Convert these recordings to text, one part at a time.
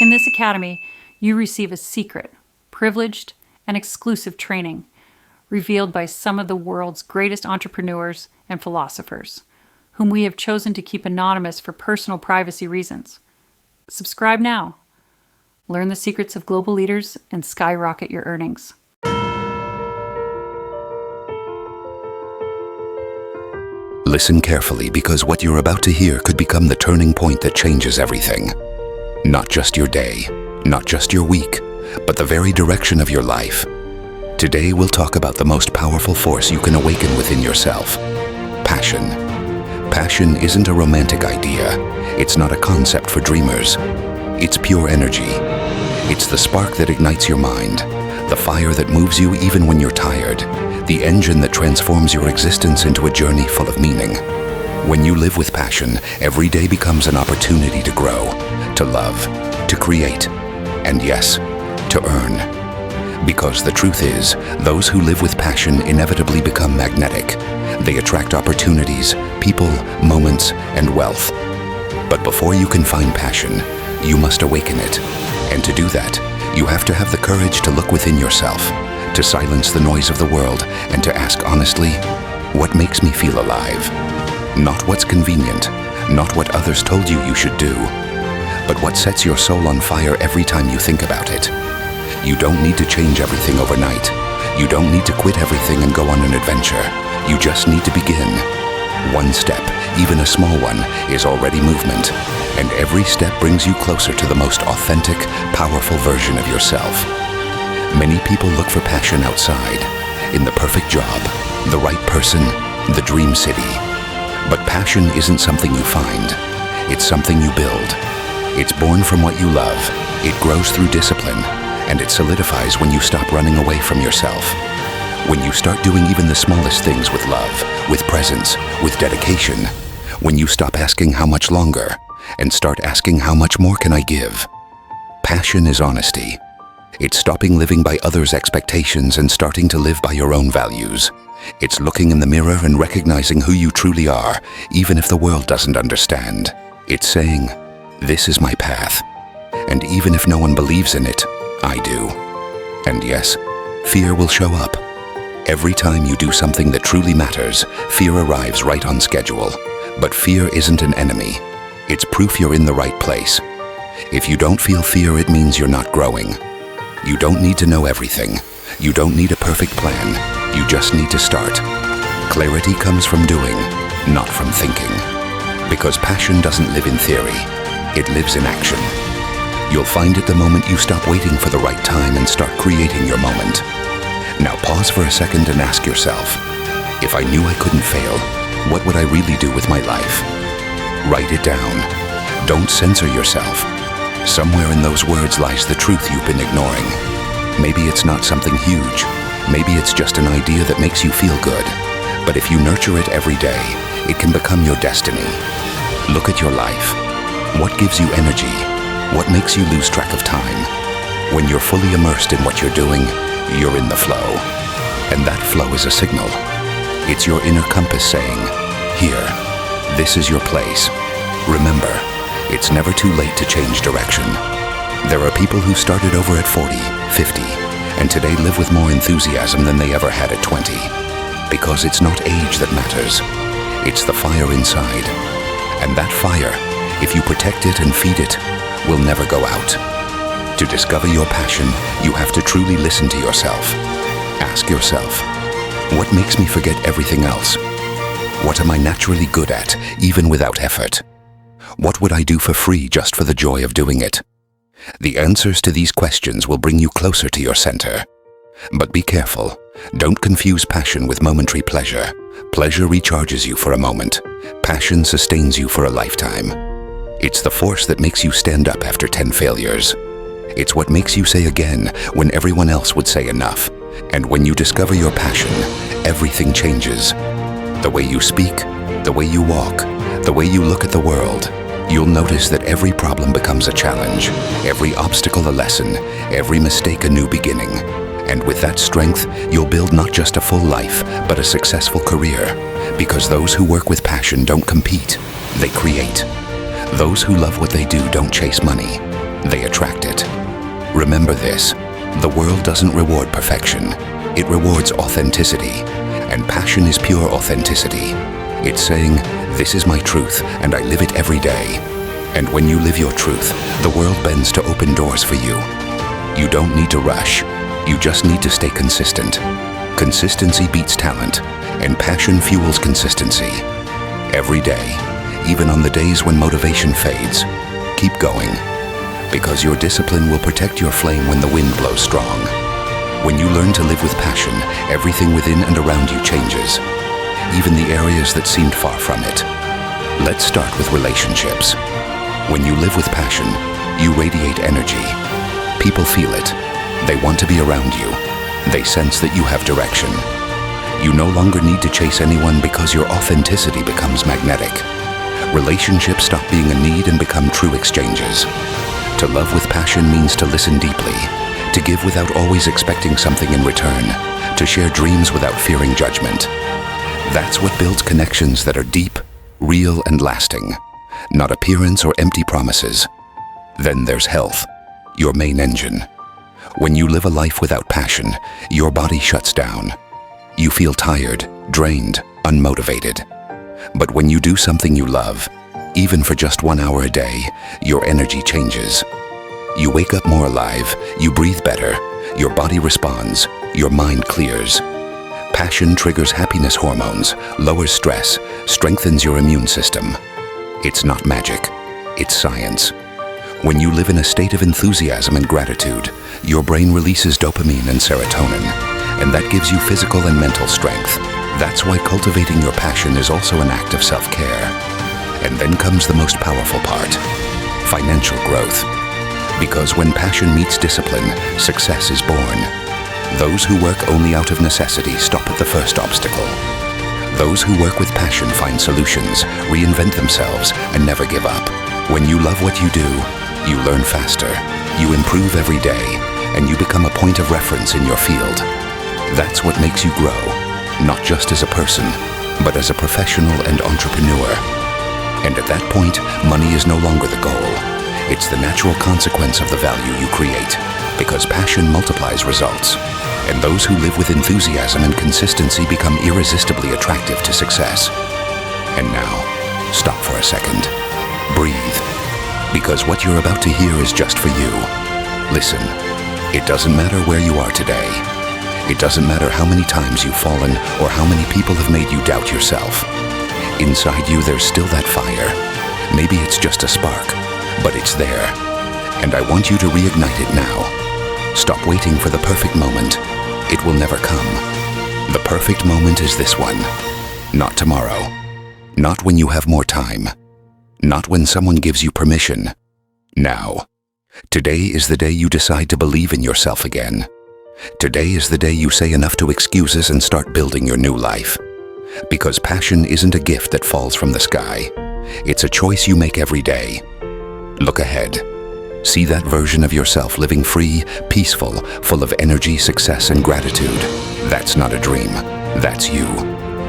In this academy, you receive a secret, privileged, and exclusive training revealed by some of the world's greatest entrepreneurs and philosophers, whom we have chosen to keep anonymous for personal privacy reasons. Subscribe now. Learn the secrets of global leaders and skyrocket your earnings. Listen carefully, because what you're about to hear could become the turning point that changes everything. Not just your day, not just your week, but the very direction of your life. Today we'll talk about the most powerful force you can awaken within yourself: passion. Passion isn't a romantic idea. It's not a concept for dreamers. It's pure energy. It's the spark that ignites your mind, the fire that moves you even when you're tired, the engine that transforms your existence into a journey full of meaning. When you live with passion, every day becomes an opportunity to grow, to love, to create, and yes, to earn. Because the truth is, those who live with passion inevitably become magnetic. They attract opportunities, people, moments, and wealth. But before you can find passion, you must awaken it. And to do that, you have to have the courage to look within yourself, to silence the noise of the world, and to ask honestly, what makes me feel alive? Not what's convenient, not what others told you should do, but what sets your soul on fire every time you think about it. You don't need to change everything overnight. You don't need to quit everything and go on an adventure. You just need to begin. One step, even a small one, is already movement, and every step brings you closer to the most authentic, powerful version of yourself. Many people look for passion outside, in the perfect job, the right person, the dream city. But passion isn't something you find. It's something you build. It's born from what you love. It grows through discipline, and it solidifies when you stop running away from yourself. When you start doing even the smallest things with love, with presence, with dedication. When you stop asking how much longer, and start asking how much more can I give. Passion is honesty. It's stopping living by others' expectations and starting to live by your own values. It's looking in the mirror and recognizing who you truly are, even if the world doesn't understand. It's saying, this is my path. And even if no one believes in it, I do. And yes, fear will show up. Every time you do something that truly matters, fear arrives right on schedule. But fear isn't an enemy. It's proof you're in the right place. If you don't feel fear, it means you're not growing. You don't need to know everything. You don't need a perfect plan. You just need to start. Clarity comes from doing, not from thinking. Because passion doesn't live in theory. It lives in action. You'll find it the moment you stop waiting for the right time and start creating your moment. Now pause for a second and ask yourself, if I knew I couldn't fail, what would I really do with my life? Write it down. Don't censor yourself. Somewhere in those words lies the truth you've been ignoring. Maybe it's not something huge. Maybe it's just an idea that makes you feel good. But if you nurture it every day, it can become your destiny. Look at your life. What gives you energy? What makes you lose track of time? When you're fully immersed in what you're doing, you're in the flow. And that flow is a signal. It's your inner compass saying, here, this is your place. Remember, it's never too late to change direction. There are people who started over at 40, 50, and today live with more enthusiasm than they ever had at 20. Because it's not age that matters. It's the fire inside. And that fire, if you protect it and feed it, will never go out. To discover your passion, you have to truly listen to yourself. Ask yourself, what makes me forget everything else? What am I naturally good at, even without effort? What would I do for free just for the joy of doing it? The answers to these questions will bring you closer to your center. But be careful. Don't confuse passion with momentary pleasure. Pleasure recharges you for a moment. Passion sustains you for a lifetime. It's the force that makes you stand up after 10 failures. It's what makes you say again when everyone else would say enough. And when you discover your passion, everything changes. The way you speak, the way you walk, the way you look at the world. You'll notice that every problem becomes a challenge, every obstacle a lesson, every mistake a new beginning. And with that strength, you'll build not just a full life, but a successful career. Because those who work with passion don't compete, they create. Those who love what they do don't chase money. they attract it. Remember this, the world doesn't reward perfection. It rewards authenticity, and passion is pure authenticity. It's saying, this is my truth, and I live it every day. And when you live your truth, the world bends to open doors for you. You don't need to rush. You just need to stay consistent. Consistency beats talent, and passion fuels consistency. Every day, even on the days when motivation fades, keep going. Because your discipline will protect your flame when the wind blows strong. When you learn to live with passion, everything within and around you changes, even the areas that seemed far from it. Let's start with relationships. When you live with passion, you radiate energy. People feel it. They want to be around you. They sense that you have direction. You no longer need to chase anyone because your authenticity becomes magnetic. Relationships stop being a need and become true exchanges. To love with passion means to listen deeply, to give without always expecting something in return, to share dreams without fearing judgment. That's what builds connections that are deep, real, and lasting, not appearance or empty promises. Then there's health, your main engine. When you live a life without passion, your body shuts down. You feel tired, drained, unmotivated. But when you do something you love, even for just 1 hour a day, your energy changes. You wake up more alive, you breathe better, your body responds, your mind clears. Passion triggers happiness hormones, lowers stress, strengthens your immune system. It's not magic, it's science. When you live in a state of enthusiasm and gratitude, your brain releases dopamine and serotonin, and that gives you physical and mental strength. That's why cultivating your passion is also an act of self-care. And then comes the most powerful part, financial growth. Because when passion meets discipline, success is born. Those who work only out of necessity stop at the first obstacle. Those who work with passion find solutions, reinvent themselves, and never give up. When you love what you do, you learn faster, you improve every day, and you become a point of reference in your field. That's what makes you grow, not just as a person, but as a professional and entrepreneur. And at that point, money is no longer the goal. It's the natural consequence of the value you create, because passion multiplies results. And those who live with enthusiasm and consistency become irresistibly attractive to success. And now, stop for a second. Breathe. Because what you're about to hear is just for you. Listen, it doesn't matter where you are today. It doesn't matter how many times you've fallen or how many people have made you doubt yourself. Inside you, there's still that fire. Maybe it's just a spark, but it's there. And I want you to reignite it now. Stop waiting for the perfect moment. It will never come. The perfect moment is this one. Not tomorrow. Not when you have more time. Not when someone gives you permission. Now. Today is the day you decide to believe in yourself again. Today is the day you say enough to excuses and start building your new life. Because passion isn't a gift that falls from the sky. It's a choice you make every day. Look ahead. See that version of yourself living free, peaceful, full of energy, success, and gratitude. That's not a dream. That's you.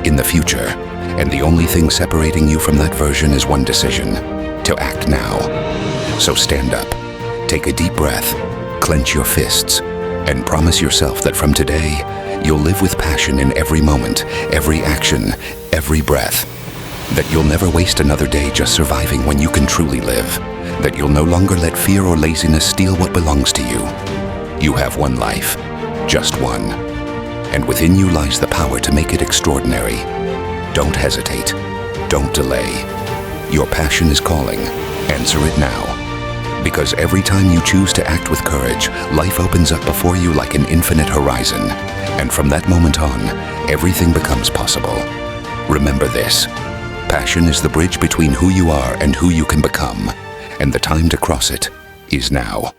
In the future. And the only thing separating you from that version is one decision. To act now. So stand up. Take a deep breath. Clench your fists. And promise yourself that from today, you'll live with passion in every moment, every action, every breath. That you'll never waste another day just surviving when you can truly live. That you'll no longer let fear or laziness steal what belongs to you. You have one life, just one. And within you lies the power to make it extraordinary. Don't hesitate. Don't delay. Your passion is calling. Answer it now. Because every time you choose to act with courage, life opens up before you like an infinite horizon. And from that moment on, everything becomes possible. Remember this. Passion is the bridge between who you are and who you can become. And the time to cross it is now.